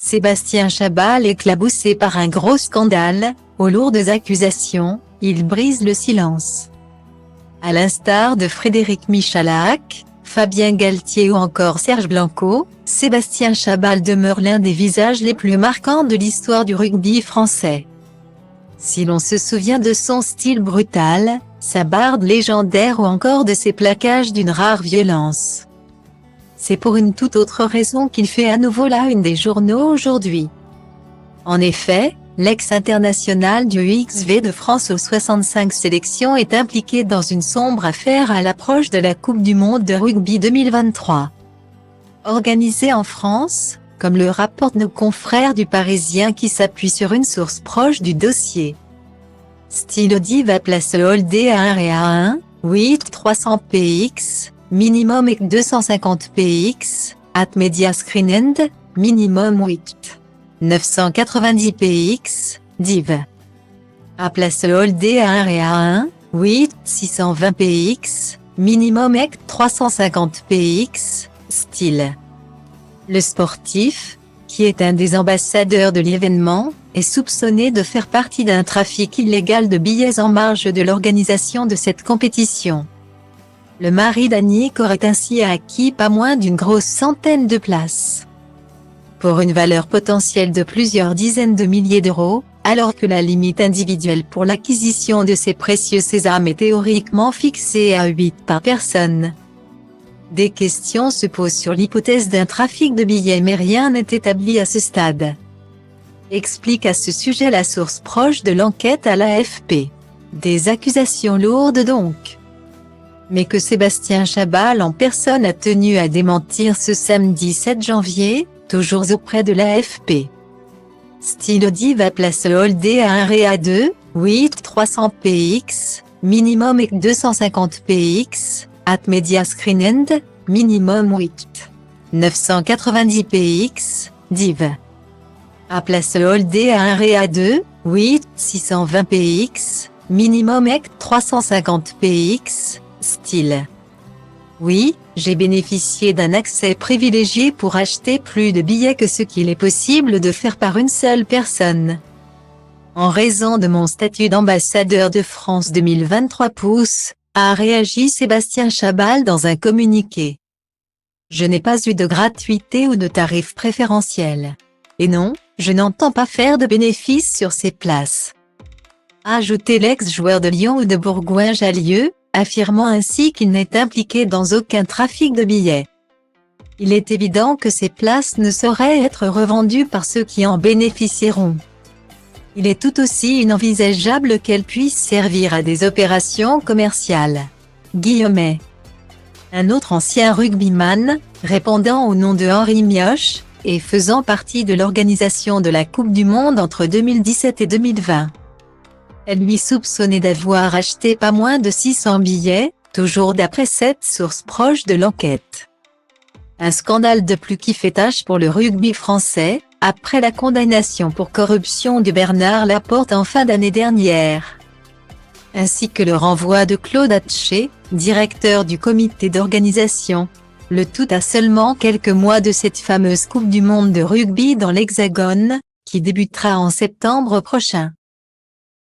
Sébastien Chabal éclaboussé par un gros scandale, aux lourdes accusations, il brise le silence. À l'instar de Frédéric Michalak, Fabien Galtier ou encore Serge Blanco, Sébastien Chabal demeure l'un des visages les plus marquants de l'histoire du rugby français. Si l'on se souvient de son style brutal, sa barbe légendaire ou encore de ses plaquages d'une rare violence, c'est pour une toute autre raison qu'il fait à nouveau la une des journaux aujourd'hui. En effet, l'ex-international du XV de France aux 65 sélections est impliqué dans une sombre affaire à l'approche de la Coupe du Monde de rugby 2023. Organisée en France, comme le rapportent nos confrères du Parisien qui s'appuient sur une source proche du dossier. Style Diva place holdé à 1 et à 1, 8 300 px, minimum et 250 px, at media screen end, minimum 8. 990 px, div. À place holdé à 1 et à 1, 8 620 px, minimum et 350 px, style. Le sportif, qui est un des ambassadeurs de l'événement, est soupçonné de faire partie d'un trafic illégal de billets en marge de l'organisation de cette compétition. Le mari d'Annick aurait ainsi acquis pas moins d'une grosse centaine de places, pour une valeur potentielle de plusieurs dizaines de milliers d'euros, alors que la limite individuelle pour l'acquisition de ces précieux sésames est théoriquement fixée à 8 par personne. Des questions se posent sur l'hypothèse d'un trafic de billets mais rien n'est établi à ce stade. Explique à ce sujet la source proche de l'enquête à l'AFP. Des accusations lourdes donc, mais que Sébastien Chabal en personne a tenu à démentir ce samedi 7 janvier, toujours auprès de l'AFP. Style Diva place holdé à 1 et à 2, 8 300 px, minimum et 250 px, at media screen end, minimum 8. 990 px, div. À place holdé à 1 et à 2, 8 620 px, minimum et 350 px, style. Oui, j'ai bénéficié d'un accès privilégié pour acheter plus de billets que ce qu'il est possible de faire par une seule personne. En raison de mon statut d'ambassadeur de France 2023 pouces, a réagi Sébastien Chabal dans un communiqué. Je n'ai pas eu de gratuité ou de tarif préférentiel. Et non, je n'entends pas faire de bénéfices sur ces places. A ajouté l'ex-joueur de Lyon ou de Bourgoin-Jallieu, affirmant ainsi qu'il n'est impliqué dans aucun trafic de billets. Il est évident que ces places ne sauraient être revendues par ceux qui en bénéficieront. Il est tout aussi inenvisageable qu'elles puissent servir à des opérations commerciales. Guillemet. Un autre ancien rugbyman, répondant au nom de Henri Mioche, et faisant partie de l'organisation de la Coupe du Monde entre 2017 et 2020. Elle lui soupçonnait d'avoir acheté pas moins de 600 billets, toujours d'après cette source proche de l'enquête. Un scandale de plus qui fait tache pour le rugby français, après la condamnation pour corruption de Bernard Laporte en fin d'année dernière, ainsi que le renvoi de Claude Hatché, directeur du comité d'organisation, le tout à seulement quelques mois de cette fameuse Coupe du Monde de rugby dans l'Hexagone, qui débutera en septembre prochain.